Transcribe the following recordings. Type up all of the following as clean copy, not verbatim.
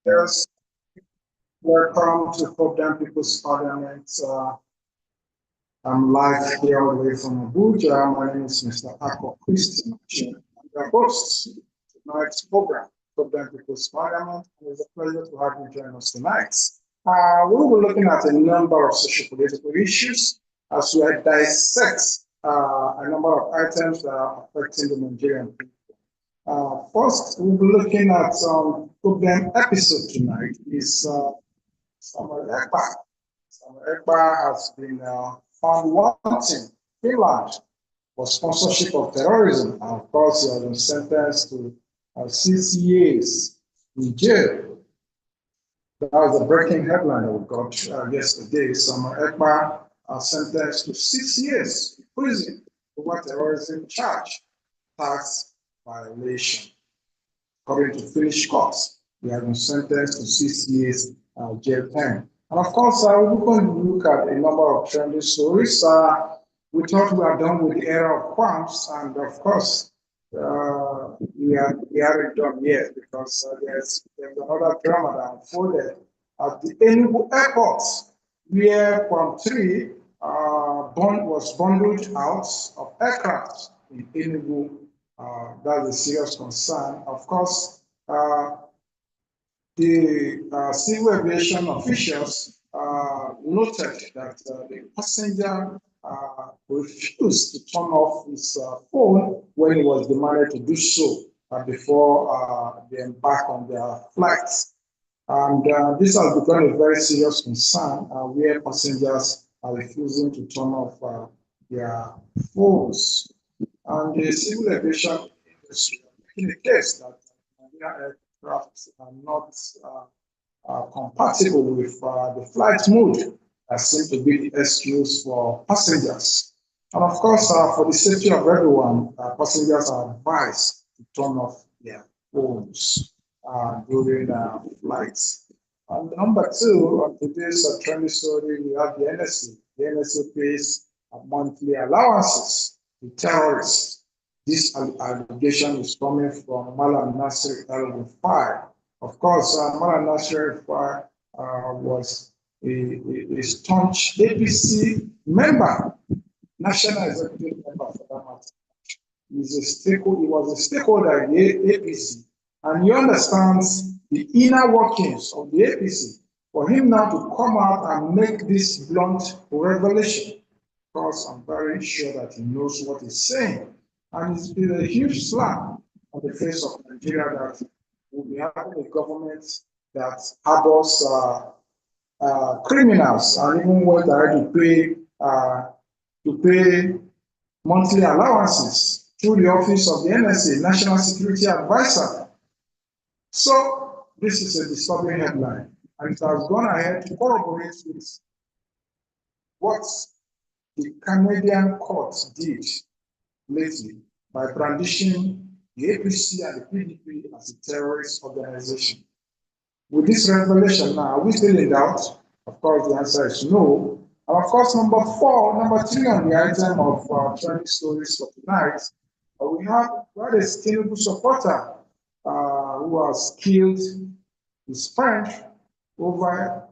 Yes, welcome to Problem People's Parliament. I'm live here all the way from Abuja. My name is Mr. Akko Christian. I'm the host of tonight's program, Problem People's Parliament. It's a pleasure to have you join us tonight. We will be looking at a number of socio-political issues as we dissect a number of items that are affecting the Nigerian people. First, we'll be looking at problem episode tonight is Samuel Ekpa. Samuel Ekpa has been found wanting Finland for sponsorship of terrorism. And of course, he has been sentenced to 6 years in jail. That was a breaking headline that we got yesterday. Samuel Ekpa sentenced to 6 years in prison over terrorism charge, tax violation. According to Finnish courts, he has been sentenced to 6 years jail time. And of course, we're going to look at a number of trending stories. We thought we are done with the era of Kwams, and of course, we haven't done yet because there's another drama that unfolded at the Enugu airport, where Kwam 3 was bundled out of aircraft in Enugu. That's a serious concern. Of course, the civil aviation officials noted that the passenger refused to turn off his phone when he was demanded to do so before they embark on their flights. And this has become a very serious concern where passengers are refusing to turn off their phones. And the civil aviation industry making a case that Nigerian aircraft are not compatible with the flight mode that seems to be the excuse for passengers. And of course, for the safety of everyone, passengers are advised to turn off their phones during flights. And number two, on today's trending story, we have the NSA. The NSA pays monthly allowances to terrorists. This allegation is coming from Malam Nasir El-Rufai. Of course, Malam Nasir El-Rufai was a staunch APC member, national executive member for that matter. He was a stakeholder in the APC, and he understands the inner workings of the APC. For him now to come out and make this blunt revelation, because I'm very sure that he knows what he's saying. And it's been a huge slap on the face of Nigeria that we'll be having a government that harbors criminals and even went direct to pay monthly allowances through the office of the NSA, National Security Advisor. So this is a disturbing headline, and it has gone ahead to corroborate with what the Canadian courts did lately by brandishing the APC and the PDP as a terrorist organization. With this revelation now, are we still in doubt? Of course, the answer is no. And of course, number three on the item of trending stories for tonight, we had a Tinubu supporter who has killed his friend over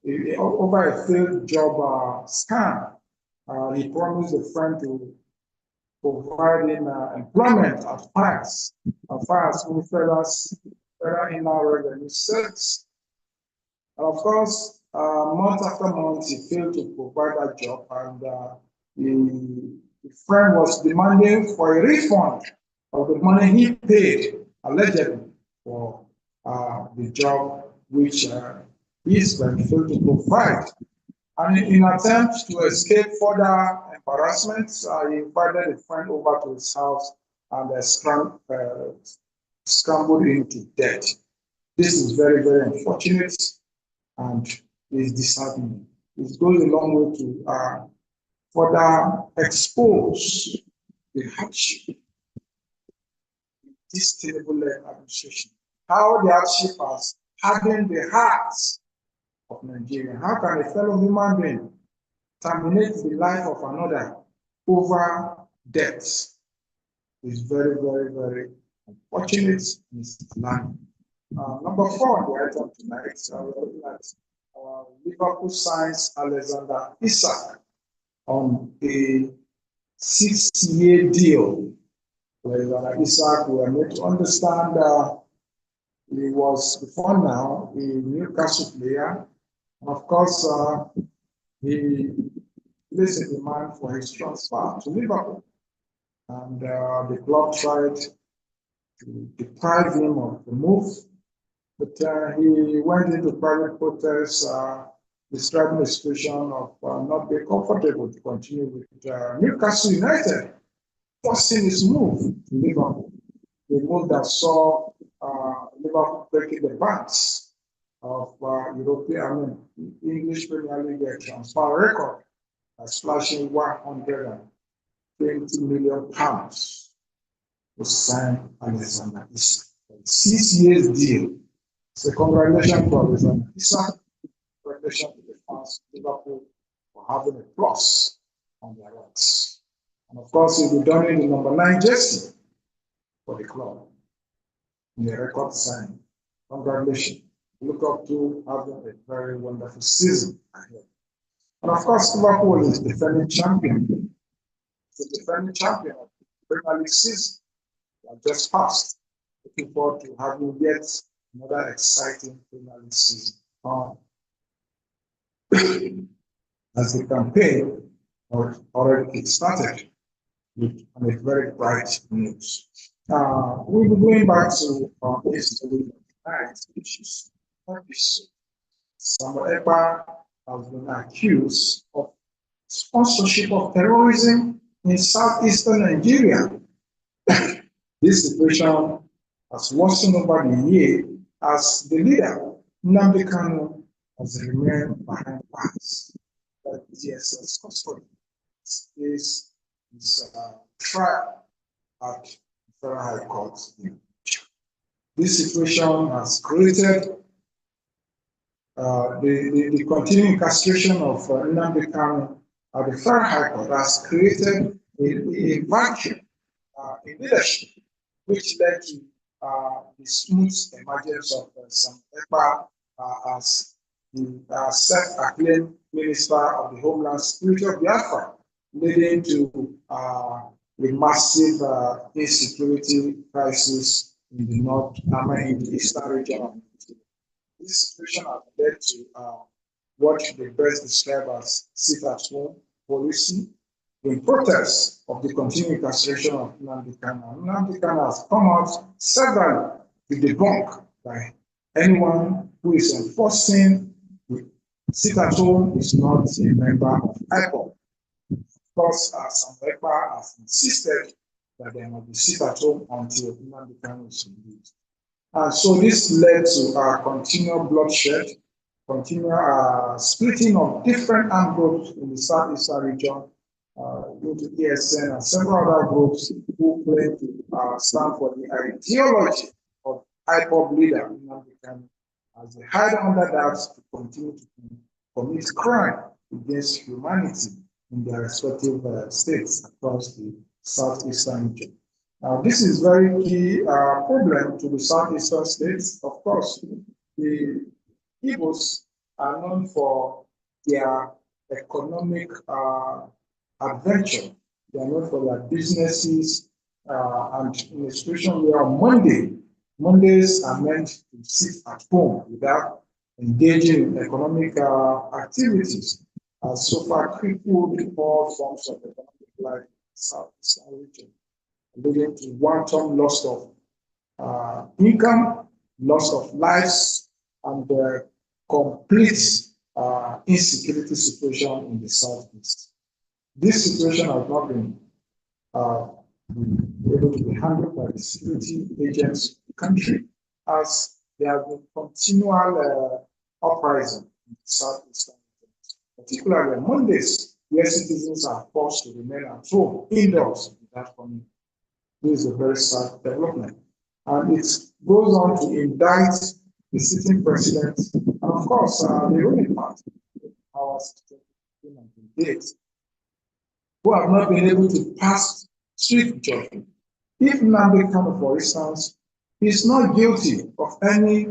a failed job scam. He promised the friend to provide him employment at FAS, Federal Inland Revenue Service. And of course, month after month, he failed to provide that job, and the friend was demanding for a refund of the money he paid, allegedly, for the job which his friend failed to provide. And in an attempt to escape further embarrassment, he invited a friend over to his house and scrambled him to death. This is very, very unfortunate and is disheartening. It goes a long way to further expose the hardship in this terrible administration. How the hardship has hardened the hearts of Nigeria. How can a fellow human being terminate the life of another over death? It's very, very, very unfortunate in this land. Number 4 on the item tonight, we're looking at Liverpool signs Alexander Isak on a 6-year deal. Alexander Isak, we are made to understand he was before now a Newcastle player. And of course, he placed a demand for his transfer to Liverpool. And the club tried to deprive him of the move. But he went into private protests, describing the situation of not being comfortable to continue with Newcastle United, forcing his move to Liverpool. The move that saw Liverpool breaking the banks of English Premier League transfer record, splashing £120 million to sign Alexander Isak. 6 years deal. So congratulations to Alexander Isak. Congratulations to the fans of Liverpool for having a plus on their ranks. And of course, he'll be donning the number 9 jersey for the club in the record signing. Congratulations. Look up to having a very wonderful season ahead. And of course, Liverpool is the defending champion. It's the defending champion of the Premier League season that just passed. Looking forward to having yet another exciting Premier League season. As the campaign already started with a very bright news. We'll be going back to history tonight, which is Ekpa has been accused of sponsorship of terrorism in southeastern Nigeria. This situation has worsened over the year as the leader, Nnamdi Kanu, has remained behind bars. The DSS custody is trial at Federal High Court. This situation has created the continuing incarceration of Nnamdi Kanu at the Federal High Court has created a vacuum in leadership, which led to the smooth emergence of some Ekpa as the self-acclaimed Minister of the Homeland Security of Biafra, leading to a massive insecurity crisis in the in the eastern region of Nigeria. This situation has led to what they best describe as sit-at-home policy in protest of the continuing incarceration of Nnamdi Kanu. Nnamdi Kanu has come out severally to debunk by anyone who is enforcing sit-at-home is not a member of IPOB. Of course, some Ekpa has insisted that there must be sit-at-home until Nnamdi Kanu is released. And so this led to continual bloodshed, continual splitting of different armed groups in the southeastern region, due to ESN and several other groups who claim to stand for the ideology of IPOB leader Nnamdi Kanu, as they hide under that to continue to commit crime against humanity in their respective states across the southeastern region. Now, this is very key problem to the southeastern states. Of course, the Igbos are known for their economic adventure. They are known for their businesses, and in a situation where Mondays are meant to sit at home without engaging in economic activities, has so far crippled all forms of economic life in the southeastern region, leading to one-time loss of income, loss of lives, and complete insecurity situation in the southeast. This situation has not been able to be handled by the security agents of the country, as there have been continual uprising in the southeastern region, particularly on Mondays, where citizens are forced to remain at home indoors without coming. This is a very sad development. And it goes on to indict the sitting president, and of course, the ruling party, powers 2028, who have not been able to pass swift judgment. If Nnamdi Kanu, for instance, is not guilty of any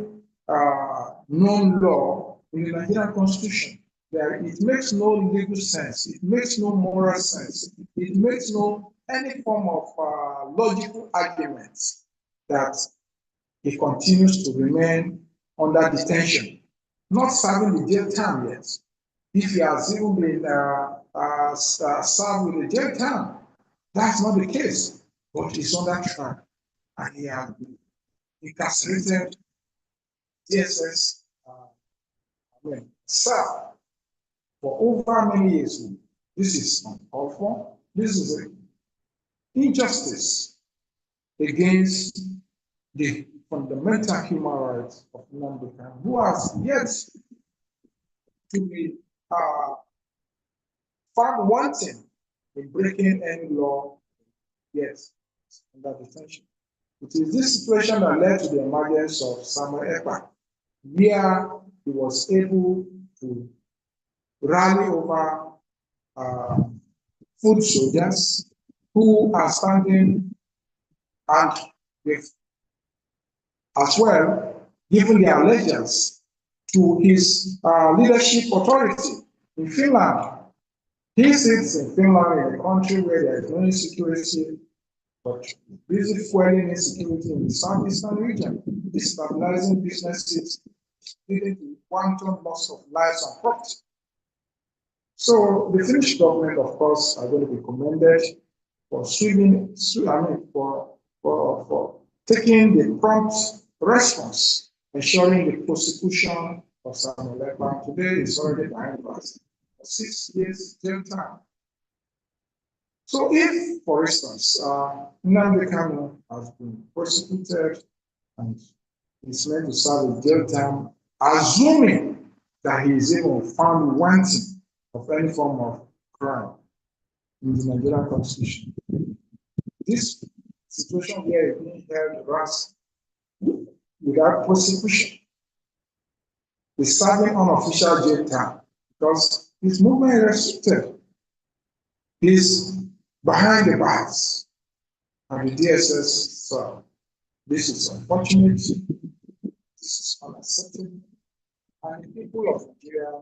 known law in the Nigerian constitution. It makes no legal sense. It makes no moral sense. It makes no any form of logical arguments that he continues to remain under detention, not serving the jail term yet. If he has even been served with a jail term, that's not the case. But he's under trial and he has been incarcerated, DSS, served for over many years. This is uncalled for. This is an injustice against the fundamental human rights of Nnamdi Kanu, who has yet to be found wanting in breaking any law yet under detention. It is this situation that led to the emergence of Samuel Ekpa, where he was able to rally over food soldiers who are standing and with as well giving their allegiance to his leadership authority in Finland. He sits in Finland, in a country where there is no insecurity, but busy fueling insecurity in the southeastern region, destabilizing businesses, leading to quantum loss of lives and property. So the Finnish government, of course, are going to be commended for for taking the prompt response, ensuring the prosecution of Samuel Ekpa. Today is already behind us. 6 years jail time. So if, for instance, Nnamdi Kanu has been prosecuted and is meant to serve a jail time, assuming that he is even found wanting of any form of crime in the Nigerian constitution, this situation where is being held ransom without prosecution is serving unofficial jail time because his movement is restricted. He's behind the bars and the DSS. So this is unfortunate. This is unacceptable. And the people of Nigeria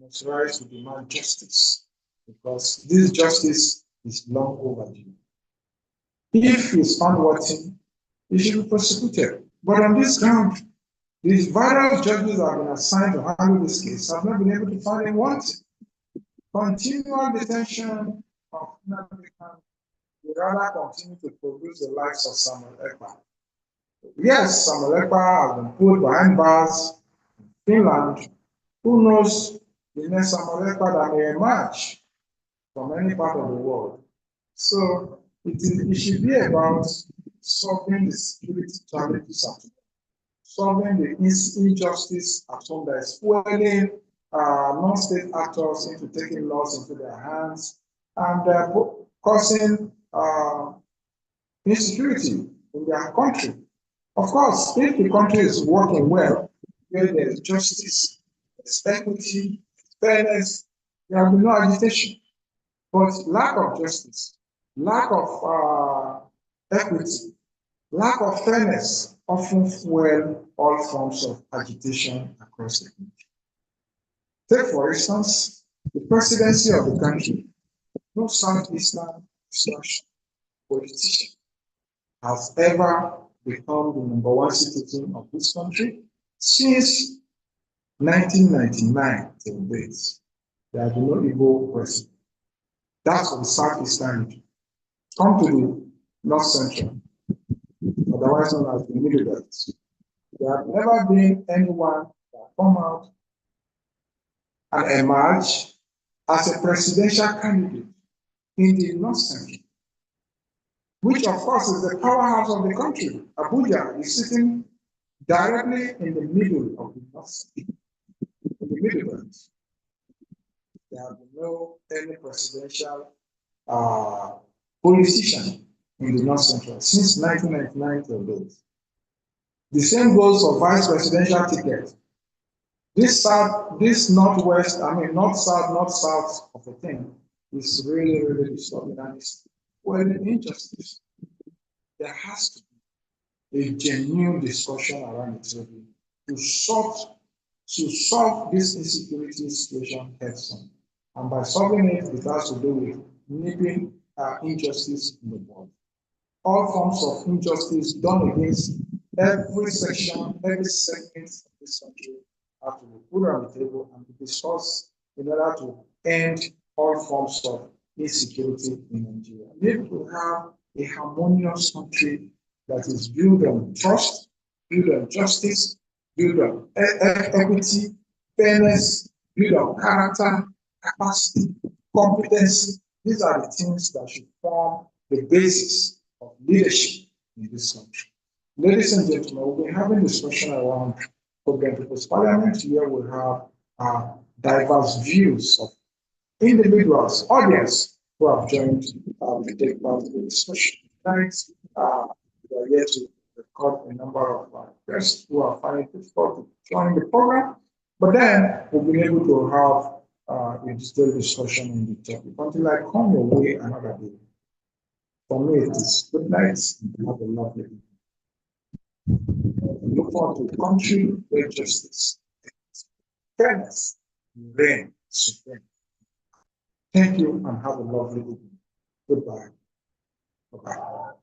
must rise to demand justice because this justice is long overdue. If he is found wanting, he should be prosecuted. But on this ground, these various judges that have been assigned to handle this case have not been able to find him wanting. Continual detention of Nnamdi Kanu would rather continue to produce the likes of Samuel Ekpa. Yes, Samuel Ekpa has been put behind bars in Finland. Who knows the next Samuel Ekpa that may emerge from any part of the world? So it should be about solving the security challenges at home, solving the injustice at home that is fueling non-state actors into taking laws into their hands and causing insecurity in their country. Of course, if the country is working well, where there is justice, there's equity, fairness, there will be no agitation. But lack of justice, lack of equity, lack of fairness often fuel all forms of agitation across the country. Take, for instance, the presidency of the country. No Southeastern politician has ever become the #1 citizen of this country since 1999 till date. There has been no Igbo president. That's for the Southeastern region. Come to the North Central, otherwise known as the Middle Belt. There has never been anyone that come out and emerge as a presidential candidate in the North Central, which of course is the powerhouse of the country. Abuja is sitting directly in the middle of the North Central, in the Middle Belt. There have been no any presidential politician in the North Central since 1999 till date. The same goes for vice presidential ticket. This northwest, north south of the thing is really, really disturbing and it's an injustice. There has to be a genuine discussion around the table to solve this insecurity situation heads on. And by solving it, it has to do with nipping injustice in the bud. All forms of injustice done against every section, every segment of this country have to be put on the table and be discussed in order to end all forms of insecurity in Nigeria. We need to have a harmonious country that is built on trust, built on justice, built on equity, fairness, built on character, capacity, competency. These are the things that should form the basis of leadership in this country. Ladies and gentlemen, we'll be having discussion around Program People's Parliament. Here we have diverse views of individuals, audience who have joined to take part in the discussion. Tonight, we are here to record a number of guests who are finding it difficult to join the program, but then we'll be able to have a detailed discussion on the topic until I come your way another day. For me, it is good night and have a lovely evening. Look forward to a country where justice, fairness, reign supreme. Thank you and have a lovely evening. Goodbye. Bye-bye.